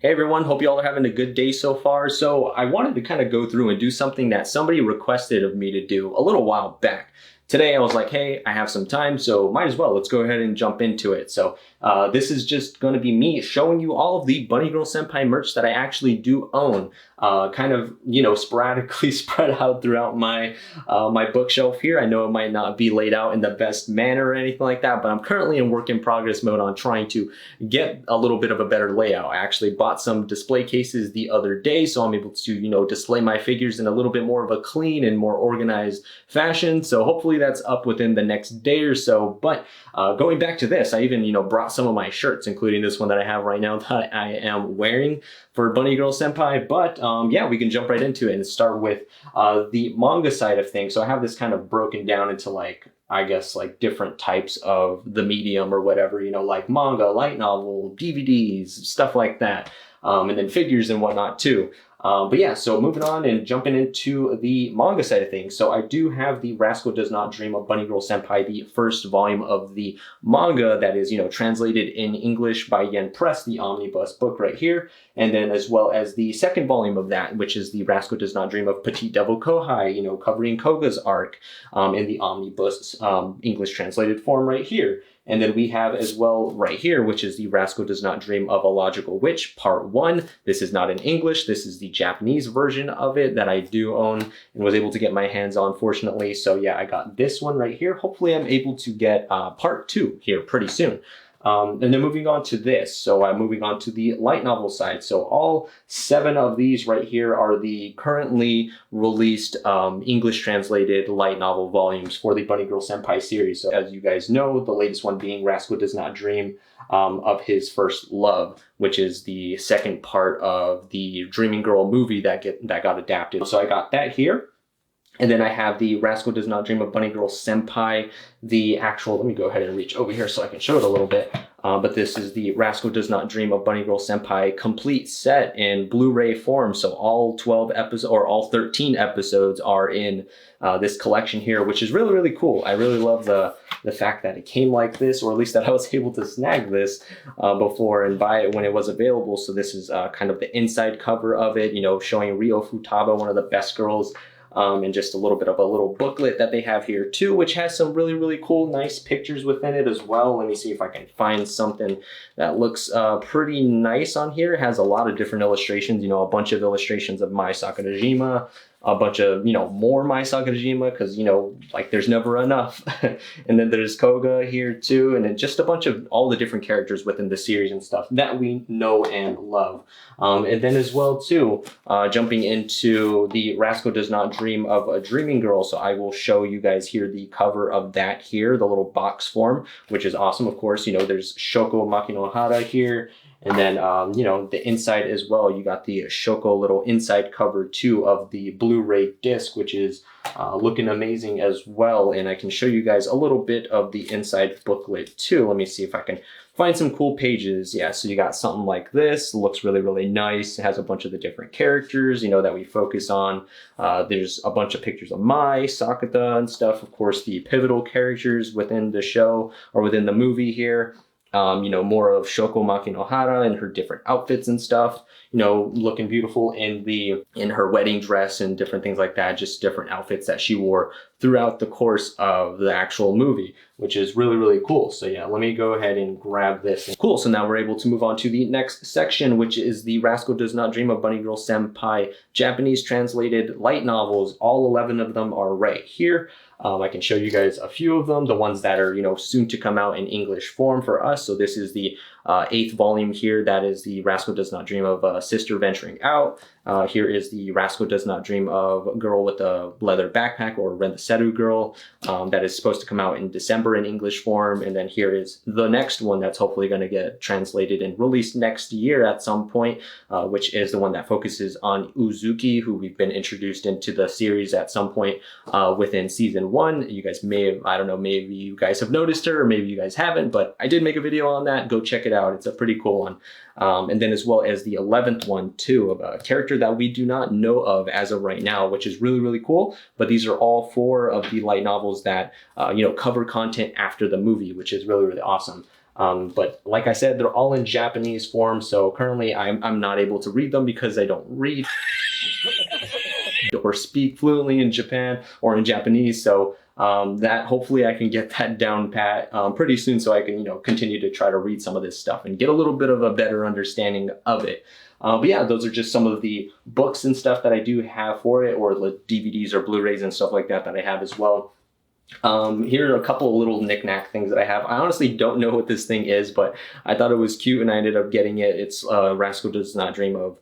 Hey everyone, hope you all are having a good day so far. So I wanted to kind of go through and do something that somebody requested of me to do a little while back. Today I was like, hey, I have some time, so might as well, let's go ahead and jump into it. So this is just going to be me showing you all of the Bunny Girl Senpai merch that I actually do own, kind of, sporadically spread out throughout my bookshelf here. I know it might not be laid out in the best manner or anything like that, but I'm currently in work in progress mode on trying to get a little bit of a better layout. I actually bought some display cases the other day, so I'm able to, display my figures in a little bit more of a clean and more organized fashion. So hopefully that's up within the next day or so. But going back to this, I even, brought some of my shirts, including this one that I have right now that I am wearing for Bunny Girl Senpai. But yeah, we can jump right into it and start with the manga side of things. So I have this kind of broken down into I guess different types of the medium or whatever, like manga, light novel, DVDs, stuff like that. And then figures and whatnot too. But yeah, so moving on and jumping into the manga side of things. So I do have the Rascal Does Not Dream of Bunny Girl Senpai, the first volume of the manga that is, translated in English by Yen Press, the omnibus book right here. And then as well as the second volume of that, which is the Rascal Does Not Dream of Petite Devil Kohai, covering Koga's arc in the omnibus English translated form right here. And then we have as well right here, which is the Rascal Does Not Dream of a Logical Witch, Part 1. This is not in English. This is the Japanese version of it that I do own and was able to get my hands on, fortunately. So yeah, I got this one right here. Hopefully I'm able to get Part 2 here pretty soon. And then moving on to this, so I'm moving on to the light novel side. So all 7 of these right here are the currently released English translated light novel volumes for the Bunny Girl Senpai series. So as you guys know, the latest one being Rascal Does Not Dream of His First Love, which is the second part of the Dreaming Girl movie that got adapted. So I got that here. And then I have the Rascal Does Not Dream of Bunny Girl Senpai, the actual, let me go ahead and reach over here so I can show it a little bit. But this is the Rascal Does Not Dream of Bunny Girl Senpai complete set in Blu-ray form. So all 12 episodes, or all 13 episodes are in this collection here, which is really, really cool. I really love the fact that it came like this, or at least that I was able to snag this before and buy it when it was available. So this is kind of the inside cover of it, showing Rio Futaba, one of the best girls. And just a little bit of a little booklet that they have here too, which has some really, really cool, nice pictures within it as well. Let me see if I can find something that looks pretty nice on here. It has a lot of different illustrations, a bunch of illustrations of Mai Sakurajima, a bunch of, more Mai Sakurajima, because, there's never enough. And then there's Koga here too, and then just a bunch of all the different characters within the series and stuff that we know and love. And then as well too, jumping into the Rascal Does Not Dream of a Dreaming Girl. So I will show you guys here the cover of that here, the little box form, which is awesome. Of course, there's Shoko Makinohara here. And then, the inside as well, you got the Shoko little inside cover too of the Blu-ray disc, which is looking amazing as well. And I can show you guys a little bit of the inside booklet too. Let me see if I can find some cool pages. Yeah, so you got something like this. It looks really, really nice. It has a bunch of the different characters, that we focus on. There's a bunch of pictures of Mai, Sakata and stuff. Of course, the pivotal characters within the show or within the movie here. More of Shoko Makinohara and her different outfits and stuff, looking beautiful in her wedding dress and different things like that, just different outfits that she wore throughout the course of the actual movie, which is really, really cool. So yeah, let me go ahead and grab this. Cool, so now we're able to move on to the next section, which is the Rascal Does Not Dream of Bunny Girl Senpai Japanese translated light novels. All 11 of them are right here. I can show you guys a few of them, the ones that are, soon to come out in English form for us. So this is the 8th volume here. That is the Rascal Does Not Dream of a Sister Venturing Out. Here is the Rascal Does Not Dream of Girl with a Leather Backpack, or Ren the Seru Girl. That is supposed to come out in December in English form. And then here is the next one that's hopefully going to get translated and released next year at some point, which is the one that focuses on Uzuki, who we've been introduced into the series at some point within season 1. You guys may have, I don't know, maybe you guys have noticed her or maybe you guys haven't, but I did make a video on that. Go check it out. It's a pretty cool one. And then as well as the 11th one too, of a character that we do not know of as of right now, which is really, really cool. But these are all 4 of the light novels that, cover content after the movie, which is really, really awesome. But like I said, they're all in Japanese form. So currently I'm not able to read them because I don't read or speak fluently in Japan or in Japanese. So that hopefully I can get that down pat pretty soon, so I can, continue to try to read some of this stuff and get a little bit of a better understanding of it. But yeah, those are just some of the books and stuff that I do have for it, or the DVDs or Blu-rays and stuff like that that I have as well. Here are a couple of little knickknack things that I have. I honestly don't know what this thing is, but I thought it was cute and I ended up getting it. It's Rascal Does Not Dream of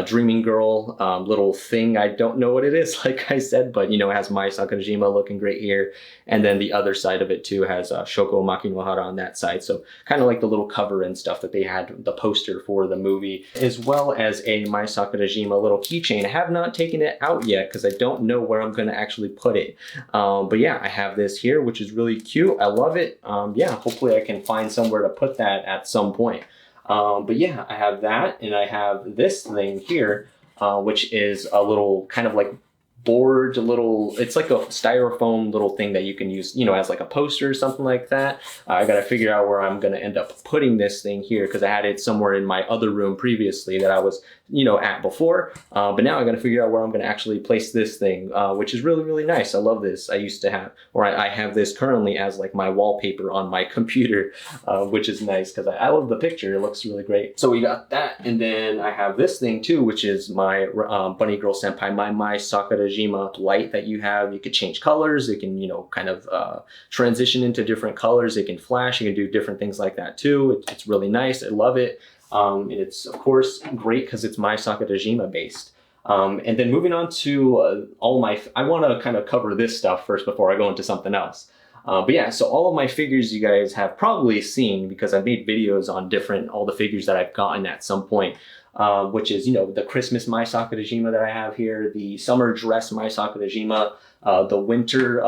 Dreaming Girl little thing. I don't know what it is, like I said, but it has Mai Sakurajima looking great here. And then the other side of it too has Shoko Makinohara on that side. So kind of like the little cover and stuff that they had, the poster for the movie, as well as a Mai Sakurajima little keychain. I have not taken it out yet because I don't know where I'm going to actually put it. But yeah, I have this here, which is really cute. I love it. Yeah, hopefully I can find somewhere to put that at some point. But yeah, I have that, and I have this thing here, which is a little kind of like board, it's like a styrofoam little thing that you can use, as like a poster or something like that. I got to figure out where I'm going to end up putting this thing here, because I had it somewhere in my other room previously that I was, at before. But now I got to figure out where I'm going to actually place this thing, which is really, really nice. I love this. I used to have, or I have this currently as like my wallpaper on my computer, which is nice because I love the picture. It looks really great. So we got that. And then I have this thing too, which is my Bunny Girl Senpai, my Mai Sakurajima light that you have. You could change colors. It can, kind of transition into different colors. It can flash. You can do different things like that too. It's really nice. I love it. It's of course great because it's Mai Sakurajima based. And then moving on to I want to kind of cover this stuff first before I go into something else. But yeah, so all of my figures you guys have probably seen, because I've made videos on all the figures that I've gotten at some point, which is, the Christmas Mai Sakurajima that I have here, the summer dress Mai Sakurajima, the winter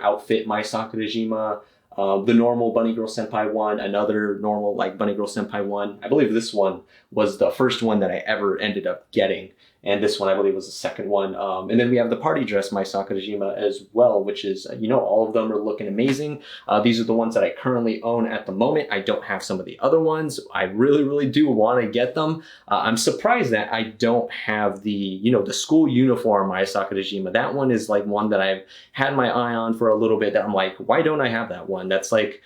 outfit Mai Sakurajima, the normal Bunny Girl Senpai one, another normal like Bunny Girl Senpai one. I believe this one was the first one that I ever ended up getting. And this one, I believe, was the second one. And then we have the party dress Mai Sakurajima as well, which is, all of them are looking amazing. These are the ones that I currently own at the moment. I don't have some of the other ones. I really, really do want to get them. I'm surprised that I don't have the, the school uniform Mai Sakurajima. That one is like one that I've had my eye on for a little bit that I'm like, why don't I have that one? That's like,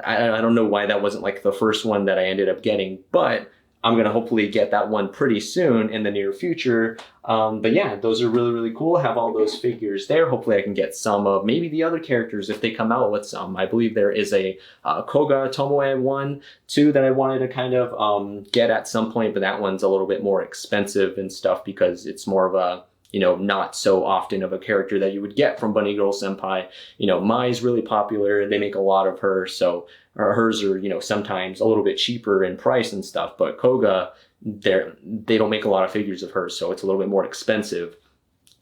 I don't know why that wasn't like the first one that I ended up getting, but I'm going to hopefully get that one pretty soon in the near future. But yeah, those are really, really cool. I have all those figures there. Hopefully I can get some of maybe the other characters if they come out with some. I believe there is a Koga Tomoe one too that I wanted to kind of get at some point, but that one's a little bit more expensive and stuff because it's more of a, not so often of a character that you would get from Bunny Girl Senpai. Mai's really popular. They make a lot of her, so hers are, sometimes a little bit cheaper in price and stuff, but Koga, they don't make a lot of figures of hers, so it's a little bit more expensive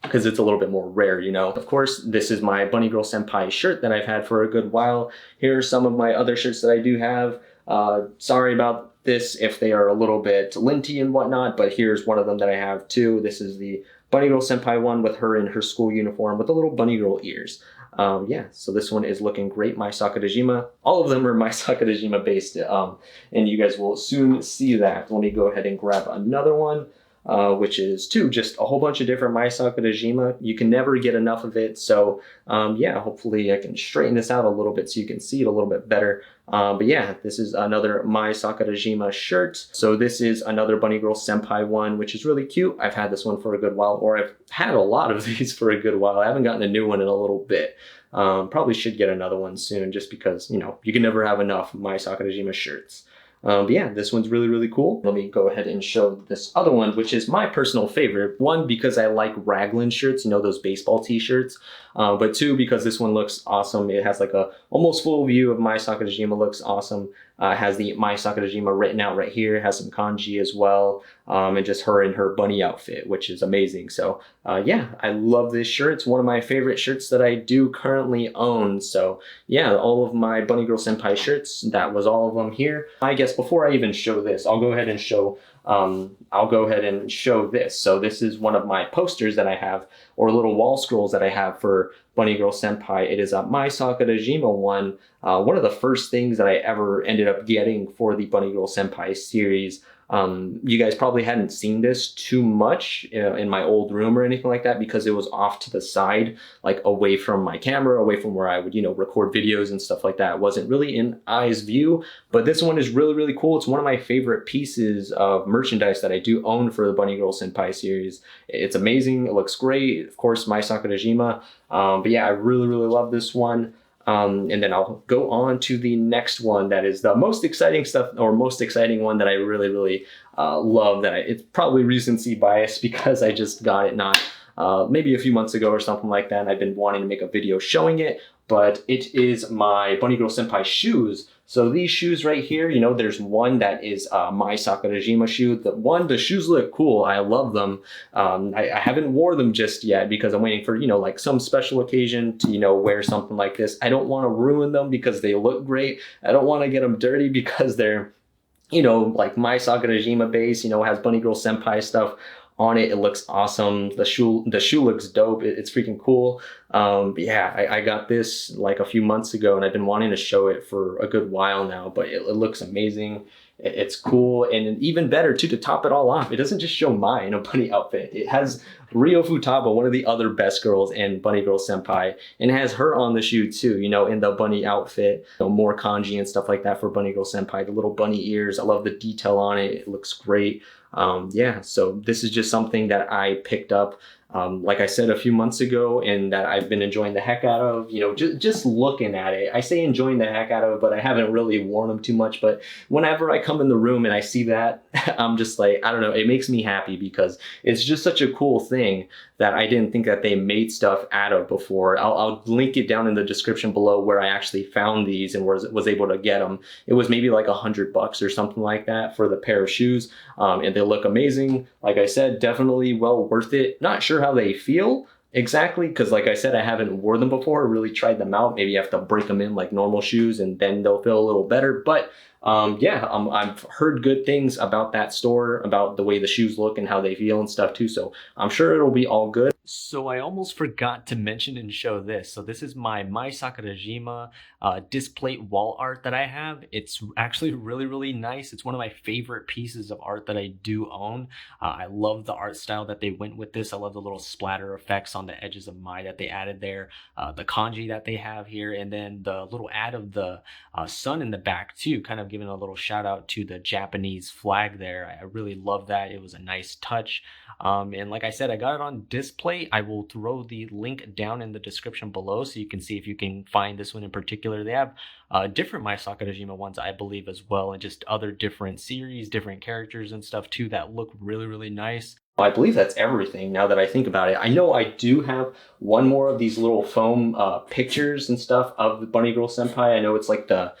because it's a little bit more rare, Of course, this is my Bunny Girl Senpai shirt that I've had for a good while. Here are some of my other shirts that I do have. Sorry about this if they are a little bit linty and whatnot, but here's one of them that I have too. This is the Bunny Girl Senpai one with her in her school uniform with the little bunny girl ears. Yeah, so this one is looking great, Mai Sakurajima. All of them are Mai Sakurajima based, and you guys will soon see that. Let me go ahead and grab another one, which is just a whole bunch of different Mai Sakurajima. You can never get enough of it, so yeah, hopefully I can straighten this out a little bit so you can see it a little bit better. But yeah, this is another Mai Sakurajima shirt. So this is another Bunny Girl Senpai one, which is really cute. I've had this one for a good while, or I've had a lot of these for a good while. I haven't gotten a new one in a little bit. Probably should get another one soon just because, you can never have enough Mai Sakurajima shirts. But yeah, this one's really, really cool. Let me go ahead and show this other one, which is my personal favorite. One, because I like raglan shirts, those baseball t-shirts. But two, because this one looks awesome. It has like a almost full view of Mai Sakurajima, looks awesome. It has the Mai Sakurajima written out right here. It has some kanji as well. And just her in her bunny outfit, which is amazing. So yeah, I love this shirt. It's one of my favorite shirts that I do currently own. So yeah, all of my Bunny Girl Senpai shirts, that was all of them here. I guess before I even show this, I'll go ahead and show I'll go ahead and show this. So this is one of my posters that I have, or little wall scrolls that I have for Bunny Girl Senpai. It is a My Sakurajima one. One of the first things that I ever ended up getting for the Bunny Girl Senpai series. You guys probably hadn't seen this too much in my old room or anything like that, because it was off to the side, like away from my camera, away from where I would, record videos and stuff like that. It wasn't really in eye's view, but this one is really, really cool. It's one of my favorite pieces of merchandise that I do own for the Bunny Girl Senpai series. It's amazing. It looks great. Of course, My Sakurajima. But yeah, I really, really love this one. And then I'll go on to the next one that is the most exciting stuff, or most exciting one that I really, really love. It's probably recency bias because I just got it not maybe a few months ago or something like that. And I've been wanting to make a video showing it, but it is my Bunny Girl Senpai shoes. So these shoes right here, there's one that is My Sakurajima shoe. The shoes look cool. I love them. I haven't wore them just yet because I'm waiting for, like some special occasion to, wear something like this. I don't want to ruin them because they look great. I don't want to get them dirty because they're, like My Sakurajima base, has Bunny Girl Senpai stuff on it. It looks awesome. The shoe looks dope. It's freaking cool. But yeah, I got this like a few months ago and I've been wanting to show it for a good while now, but it looks amazing. It's cool, and even better too, to top it all off, it doesn't just show Mai in a bunny outfit. It has Rio Futaba, one of the other best girls in Bunny Girl Senpai, and it has her on the shoe too, in the bunny outfit. More kanji and stuff like that for Bunny Girl Senpai. The little bunny ears, I love the detail on it. It looks great. Yeah, so this is just something that I picked up, like I said, a few months ago, and that I've been enjoying the heck out of, just looking at it. I say enjoying the heck out of it, but I haven't really worn them too much. But whenever I come in the room and I see that, I'm just like, I don't know, it makes me happy because it's just such a cool thing that I didn't think that they made stuff out of before. I'll link it down in the description below where I actually found these and was able to get them. It was maybe like $100 or something like that for the pair of shoes. And they look amazing. Like I said, definitely well worth it. Not sure how they feel exactly, because like I said, I haven't worn them before or really tried them out. Maybe you have to break them in like normal shoes and then they'll feel a little better. But yeah, I've heard good things about that store, about the way the shoes look and how they feel and stuff too. So I'm sure it'll be all good. So I almost forgot to mention and show this. So this is my Sakurajima display wall art that I have. It's actually really, really nice. It's one of my favorite pieces of art that I do own. I love the art style that they went with this. I love the little splatter effects on the edges of Mai that they added there, the kanji that they have here, and then the little ad of the sun in the back too, kind of giving a little shout out to the Japanese flag there. I really love that. It was a nice touch. And like I said, I got it on display. I will throw the link down in the description below so you can see if you can find this one in particular. They have different My Sakurajima ones, I believe, as well, and just other different series, different characters and stuff too that look really, really nice. I believe that's everything now that I think about it. I know I do have one more of these little foam pictures and stuff of the Bunny Girl Senpai. I know it's like the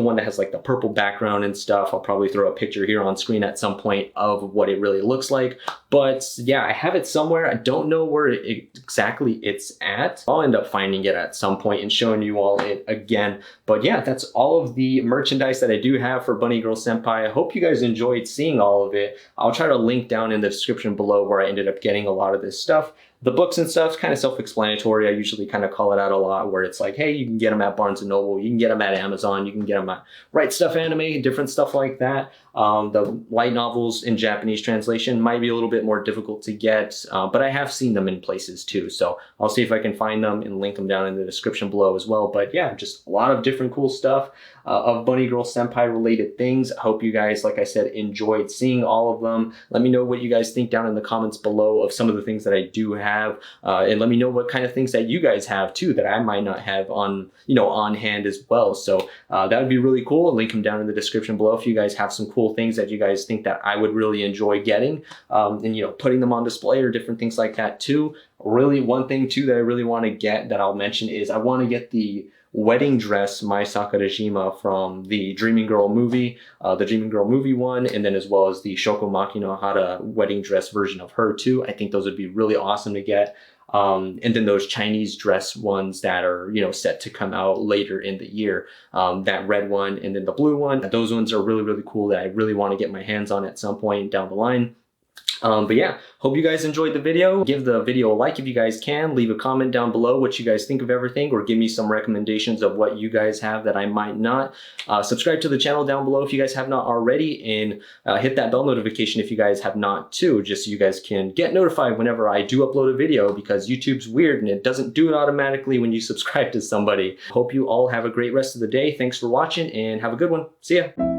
one that has like the purple background and stuff. I'll probably throw a picture here on screen at some point of what it really looks like. But yeah, I have it somewhere. I don't know where exactly it's at. I'll end up finding it at some point and showing you all it again. But yeah, that's all of the merchandise that I do have for Bunny Girl Senpai. I hope you guys enjoyed seeing all of it. I'll try to link down in the description below where I ended up getting a lot of this stuff. The books and stuff is kind of self-explanatory. I usually kind of call it out a lot where it's like, hey, you can get them at Barnes & Noble, you can get them at Amazon, you can get them at Right Stuff Anime, different stuff like that. The light novels in Japanese translation might be a little bit more difficult to get, but I have seen them in places too. So I'll see if I can find them and link them down in the description below as well. But yeah, just a lot of different cool stuff of Bunny Girl Senpai related things. I hope you guys, like I said, enjoyed seeing all of them. Let me know what you guys think down in the comments below of some of the things that I do have, and let me know what kind of things that you guys have too that I might not have on, on hand as well. So that would be really cool. I'll link them down in the description below if you guys have some cool things that you guys think that I would really enjoy getting, and putting them on display or different things like that too. Really, one thing too that I really want to get that I'll mention is I want to get the wedding dress My Sakurajima from the Dreaming Girl movie, the Dreaming Girl movie one, and then as well as the Shokomaki no Hara wedding dress version of her too. I think those would be really awesome to get. And then those Chinese dress ones that are, you know, set to come out later in the year. That red one and then the blue one. Those ones are really, really cool that I really want to get my hands on at some point down the line. But yeah, hope you guys enjoyed the video. Give the video a like if you guys can. Leave a comment down below what you guys think of everything, or give me some recommendations of what you guys have that I might not. Subscribe to the channel down below if you guys have not already, and hit that bell notification if you guys have not too, just so you guys can get notified whenever I do upload a video, because YouTube's weird and it doesn't do it automatically when you subscribe to somebody. Hope you all have a great rest of the day. Thanks for watching and have a good one. See ya.